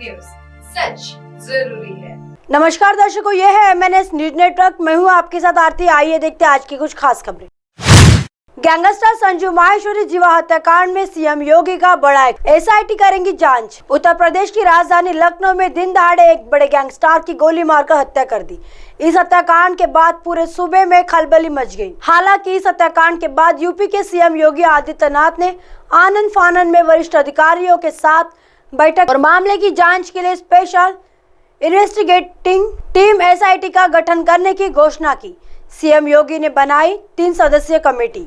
News, सच जरूरी है। नमस्कार दर्शकों, ये है MNS न्यूज नेटवर्क। मैं हूँ आपके साथ आरती। आइए देखते हैं आज की कुछ खास खबरें। गैंगस्टर संजू माहेश्वरी जीवा हत्याकांड में सीएम योगी का बड़ा SIT करेंगी जांच। उत्तर प्रदेश की राजधानी लखनऊ में दिन दहाड़े एक बड़े गैंगस्टर की गोली मारकर हत्या कर दी। इस हत्याकांड के बाद पूरे सूबे में खलबली मच गई। हालांकि इस हत्याकांड के बाद यूपी के सीएम योगी आदित्यनाथ ने आनन फानन में वरिष्ठ अधिकारियों के साथ बैठक और मामले की जांच के लिए स्पेशल इन्वेस्टिगेटिंग टीम SIT का गठन करने की घोषणा की। सीएम योगी ने बनाई 3 सदस्यीय कमेटी।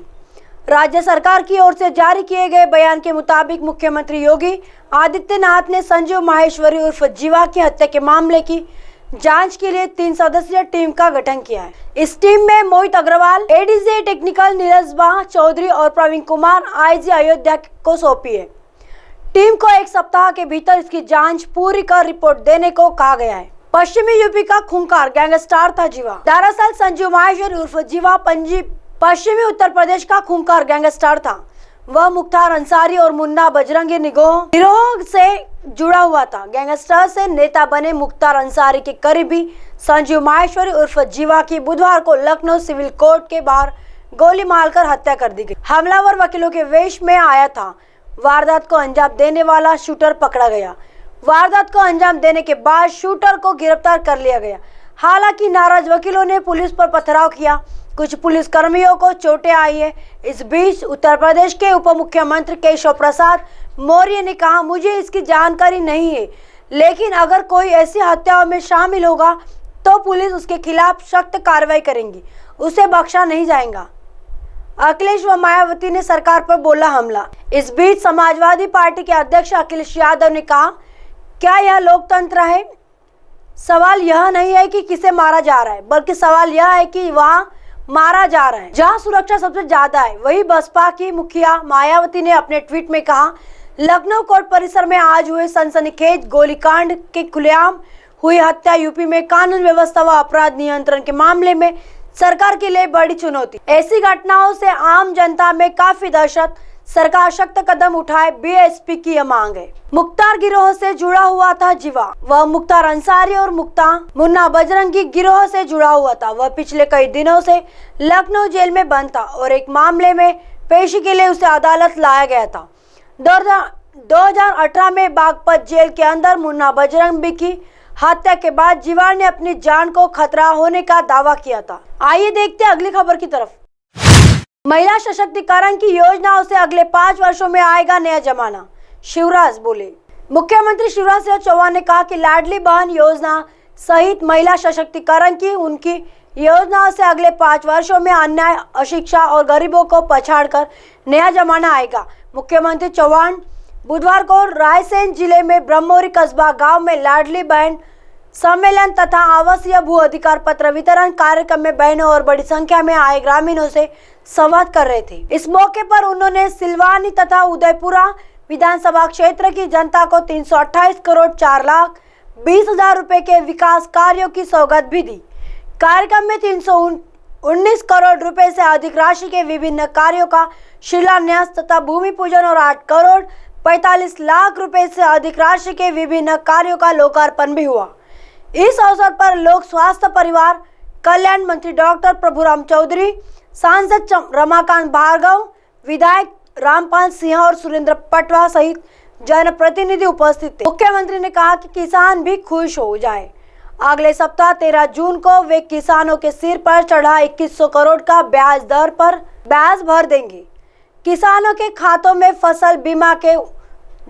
राज्य सरकार की ओर से जारी किए गए बयान के मुताबिक मुख्यमंत्री योगी आदित्यनाथ ने संजू माहेश्वरी उर्फ जीवा की हत्या के मामले की जांच के लिए 3 सदस्यीय टीम का गठन किया है। इस टीम में मोहित अग्रवाल ADG टेक्निकल, नीरज चौधरी और प्रवीण कुमार IG अयोध्या को सौंपी है। टीम को 1 सप्ताह के भीतर इसकी जांच पूरी कर रिपोर्ट देने को कहा गया है। पश्चिमी यूपी का खूंखार गैंगस्टर था जीवा। दरअसल संजू माहेश्वरी उर्फ जीवा पश्चिमी उत्तर प्रदेश का खूंखार गैंगस्टर था। वह मुख्तार अंसारी और मुन्ना बजरंगी गिरोह से जुड़ा हुआ था। गैंगस्टर से नेता बने मुख्तार अंसारी के करीबी संजू माहेश्वरी उर्फ जीवा की बुधवार को लखनऊ सिविल कोर्ट के बाहर गोली मारकर हत्या कर दी गई। हमलावर वकीलों के वेश में आया था। वारदात को अंजाम देने वाला शूटर पकड़ा गया। वारदात को अंजाम देने के बाद शूटर को गिरफ्तार कर लिया गया। हालांकि नाराज वकीलों ने पुलिस पर पथराव किया। कुछ पुलिस कर्मियों को चोटें आई है। इस बीच उत्तर प्रदेश के उप मुख्यमंत्री केशव प्रसाद मौर्य ने कहा, मुझे इसकी जानकारी नहीं है, लेकिन अगर कोई ऐसी हत्याओं में शामिल होगा तो पुलिस उसके खिलाफ सख्त कार्रवाई करेंगी, उसे बख्शा नहीं जाएगा। अखिलेश व मायावती ने सरकार पर बोला हमला। इस बीच समाजवादी पार्टी के अध्यक्ष अखिलेश यादव ने कहा, क्या यह लोकतंत्र है? सवाल यह नहीं है कि किसे मारा जा रहा है, बल्कि सवाल यह है कि वहाँ मारा जा रहा है जहां सुरक्षा सबसे ज्यादा है। वही बसपा की मुखिया मायावती ने अपने ट्वीट में कहा, लखनऊ कोर्ट परिसर में आज हुए सनसनीखेज गोलीकांड के खुलेआम हुई हत्या यूपी में कानून व्यवस्था व अपराध नियंत्रण के मामले में सरकार के लिए बड़ी चुनौती। ऐसी घटनाओं से आम जनता में काफी दहशत। सरकार सख्त कदम उठाए, BSP की यह मांग है। मुख्तार गिरोह से जुड़ा हुआ था जीवा। वह मुख्तार अंसारी और मुन्ना बजरंगी गिरोह से जुड़ा हुआ था। वह पिछले कई दिनों से लखनऊ जेल में बंद था और एक मामले में पेशी के लिए उसे अदालत लाया गया था। 2018 में बागपत जेल के अंदर मुन्ना बजरंगी की हत्या के बाद जीवा ने अपनी जान को खतरा होने का दावा किया था। आइए देखते हैं अगली खबर की तरफ। महिला सशक्तिकरण की योजनाओं से अगले 5 वर्षों में आएगा नया जमाना, शिवराज बोले। मुख्यमंत्री शिवराज सिंह चौहान ने कहा कि लाडली बहन योजना सहित महिला सशक्तिकरण की उनकी योजनाओं से अगले 5 वर्षों में अन्याय, अशिक्षा और गरीबों को पछाड़कर नया जमाना आएगा। मुख्यमंत्री चौहान बुधवार को रायसेन जिले में ब्रह्मोरी कस्बा गांव में लाडली बहन सम्मेलन तथा आवासीय भू अधिकार पत्र वितरण कार्यक्रम में बहनों और बड़ी संख्या में आए ग्रामीणों से संवाद कर रहे थे। इस मौके पर उन्होंने सिलवानी तथा उदयपुरा विधानसभा क्षेत्र की जनता को 328 करोड़ 4,20,000 रुपए के विकास कार्यों की सौगात भी दी। कार्यक्रम में 319 करोड़ रुपए से अधिक राशि के विभिन्न कार्यों का शिलान्यास तथा भूमि पूजन और 8 करोड़ 45 लाख रुपए से अधिक राशि के विभिन्न कार्यों का लोकार्पण भी हुआ। इस अवसर पर लोक स्वास्थ्य परिवार कल्याण मंत्री डॉक्टर प्रभुराम चौधरी, सांसद रमाकांत भार्गव, विधायक रामपाल सिंह और सुरेंद्र पटवा सहित जनप्रतिनिधि उपस्थित थे। मुख्यमंत्री ने कहा कि किसान भी खुश हो जाए। अगले सप्ताह 13 जून को वे किसानों के सिर पर चढ़ा 2100 करोड़ का ब्याज दर पर ब्याज भर देंगे। किसानों के खातों में फसल बीमा के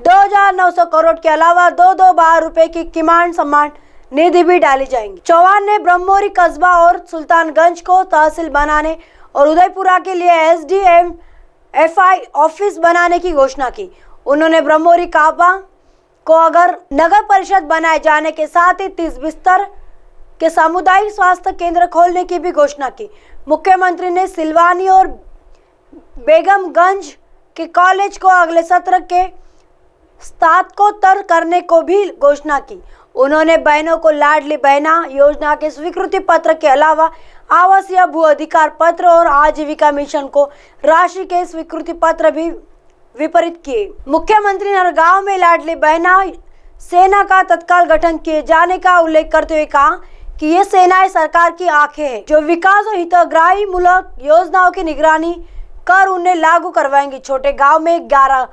2,900 करोड़ के अलावा 2 बार रुपए की किसान सम्मान निधि भी डाली जाएंगी। चौहान ने ब्रह्मोरी कस्बा और सुल्तानगंज को तहसील बनाने और उदयपुरा के लिए SDMFI ऑफिस बनाने की घोषणा की। उन्होंने ब्रह्मोरी काबा को अगर नगर परिषद बनाए जाने के साथ ही 30 बिस्तर के सामुदायिक स्वास्थ्य केंद्र खोलने की भी घोषणा की। मुख्यमंत्री ने सिलवानी और बेगमगंज के कॉलेज को अगले सत्र के स्नातकोत्तर करने को भी घोषणा की। उन्होंने बहनों को लाडली बहना योजना के स्वीकृति पत्र के अलावा आवासीय भू अधिकार पत्र और आजीविका मिशन को राशि के स्वीकृति पत्र भी वितरित किए। मुख्यमंत्री ने गांव में लाडली बहना सेना का तत्काल गठन किए जाने का उल्लेख करते हुए कहा कि ये सेनाएं सरकार की आंखें हैं जो विकास और हितग्राही मूलक योजनाओं की निगरानी कर उन्हें लागू करवाएंगी। छोटे गांव में 11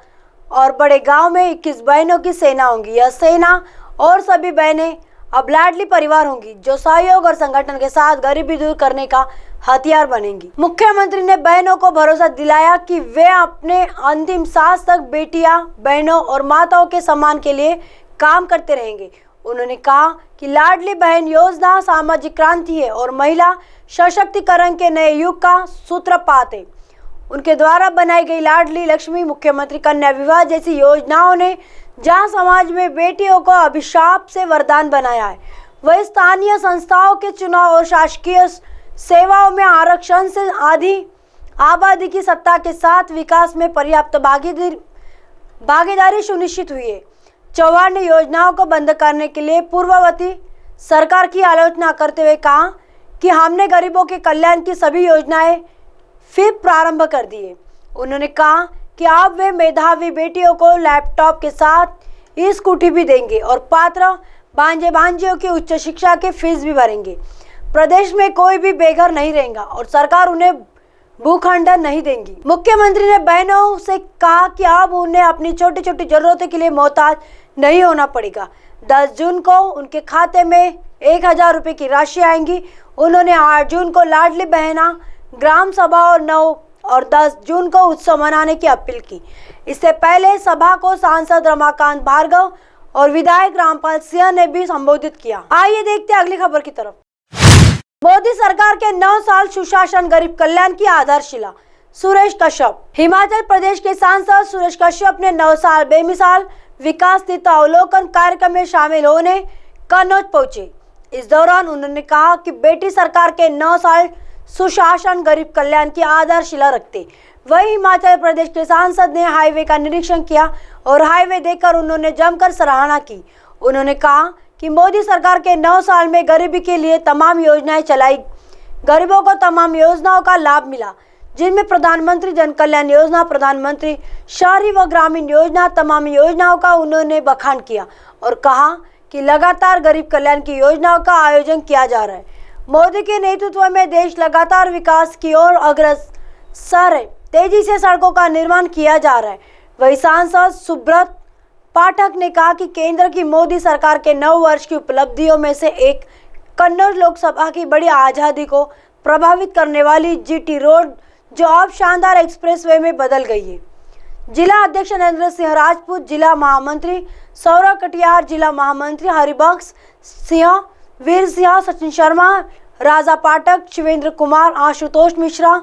और बड़े गांव में 21 बहनों की सेना होंगी। यह सेना और सभी बहनें अब लाडली परिवार होंगी जो सहयोग और संगठन के साथ गरीबी दूर करने का हथियार बनेंगी। मुख्यमंत्री ने बहनों को भरोसा दिलाया कि वे अपने अंतिम सांस तक बेटियां, बहनों और माताओं के सम्मान के लिए काम करते रहेंगे। उन्होंने कहा कि लाडली बहन योजना सामाजिक क्रांति है और महिला सशक्तिकरण के नए युग का सूत्रपात है। उनके द्वारा बनाई गई लाडली लक्ष्मी, मुख्यमंत्री कन्या विवाह जैसी योजनाओं ने जहां समाज में बेटियों को अभिशाप से वरदान बनाया है, वही स्थानीय संस्थाओं के चुनाव और शासकीय सेवाओं में आरक्षण से आधी आबादी की सत्ता के साथ विकास में पर्याप्त भागीदारी सुनिश्चित हुई है। चौहान ने योजनाओं को बंद करने के लिए पूर्ववर्ती सरकार की आलोचना करते हुए कहा कि हमने गरीबों के कल्याण की सभी योजनाएं फिर प्रारंभ कर दी है। उन्होंने कहा कि अब वे मेधावी बेटियों को लैपटॉप के साथ ई स्कूटी भी देंगे और पात्र भांजे भांजियों की उच्च शिक्षा के फीस भी भरेंगे। प्रदेश में कोई भी बेघर नहीं रहेगा और सरकार उन्हें भूखंडन नहीं देंगी। मुख्यमंत्री ने बहनों से कहा कि अब उन्हें अपनी छोटी छोटी जरूरतों के लिए मोहताज नहीं होना पड़ेगा। 10 जून को उनके खाते में 1000 रुपए की राशि आएंगी। उन्होंने 8 जून को लाडली बहना ग्राम सभा और 9 और 10 जून को उत्सव मनाने की अपील की। इससे पहले सभा को सांसद रमाकांत भार्गव और विधायक रामपाल सिंह ने भी संबोधित किया। आइए देखते हैं अगली खबर की तरफ। मोदी सरकार के 9 साल सुशासन गरीब कल्याण की आधारशिला, सुरेश कश्यप। हिमाचल प्रदेश के सांसद सुरेश कश्यप ने 9 साल बेमिसाल विकास नीति अवलोकन कार्यक्रम में शामिल होने कन्नौज पहुंचे। इस दौरान उन्होंने कहा कि बेटी सरकार के 9 साल सुशासन गरीब कल्याण की आधारशिला रखते। वही हिमाचल प्रदेश के सांसद ने हाईवे का निरीक्षण किया और हाईवे देखकर उन्होंने जमकर सराहना की। उन्होंने कहा कि मोदी सरकार के 9 साल में गरीबी के लिए तमाम योजनाएं चलाई। गरीबों को तमाम योजनाओं का लाभ मिला, जिनमें प्रधानमंत्री जन कल्याण योजना, प्रधानमंत्री शहरी व ग्रामीण योजना, तमाम योजनाओं का उन्होंने बखान किया और कहा कि लगातार गरीब कल्याण की योजनाओं का आयोजन किया जा रहा है। मोदी के नेतृत्व में देश लगातार विकास की ओर अग्रसर है। तेजी से सड़कों का निर्माण किया जा रहा है। वही सांसद सुब्रत पाठक ने कहा कि केंद्र की मोदी सरकार के 9 वर्ष की उपलब्धियों में से एक कन्नौज लोकसभा की बड़ी आज़ादी को प्रभावित करने वाली जीटी रोड जो अब शानदार एक्सप्रेसवे में बदल गई है। जिला अध्यक्ष नरेंद्र सिंह राजपूत, जिला महामंत्री सौरभ कटियार, जिला महामंत्री हरिबख्श सिंह, वीर सिंह, सचिन शर्मा, राजा पाठक, शिवेंद्र कुमार, आशुतोष मिश्रा,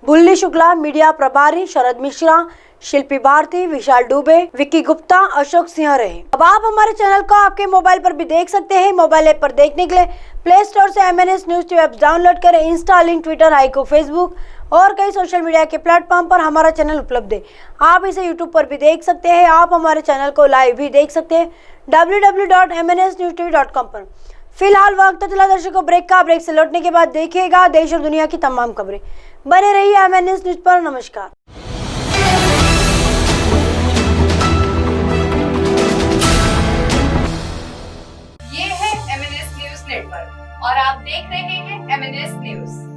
बुल्ली शुक्ला, मीडिया प्रभारी शरद मिश्रा, शिल्पी भारती, विशाल डुबे, विक्की गुप्ता, अशोक सिंह रहे। अब आप हमारे चैनल को आपके मोबाइल पर भी देख सकते हैं। मोबाइल ऐप पर देखने के लिए प्ले स्टोर से MNS news TV app download करें। इंस्टा, लिंक, ट्विटर, हाइको, फेसबुक और कई सोशल मीडिया के प्लेटफॉर्म पर हमारा चैनल उपलब्ध है। आप इसे यूट्यूब पर भी देख सकते हैं। आप हमारे चैनल को लाइव भी देख सकते हैं www.mnsnewstv.com पर। फिलहाल वक्त चला दर्शकों ब्रेक का। ब्रेक से लौटने के बाद देखिएगा देश और दुनिया की तमाम खबरें। बने रहिए MNS न्यूज पर। नमस्कार। ये है MNS न्यूज नेटवर्क और आप देख रहे हैं MNS न्यूज।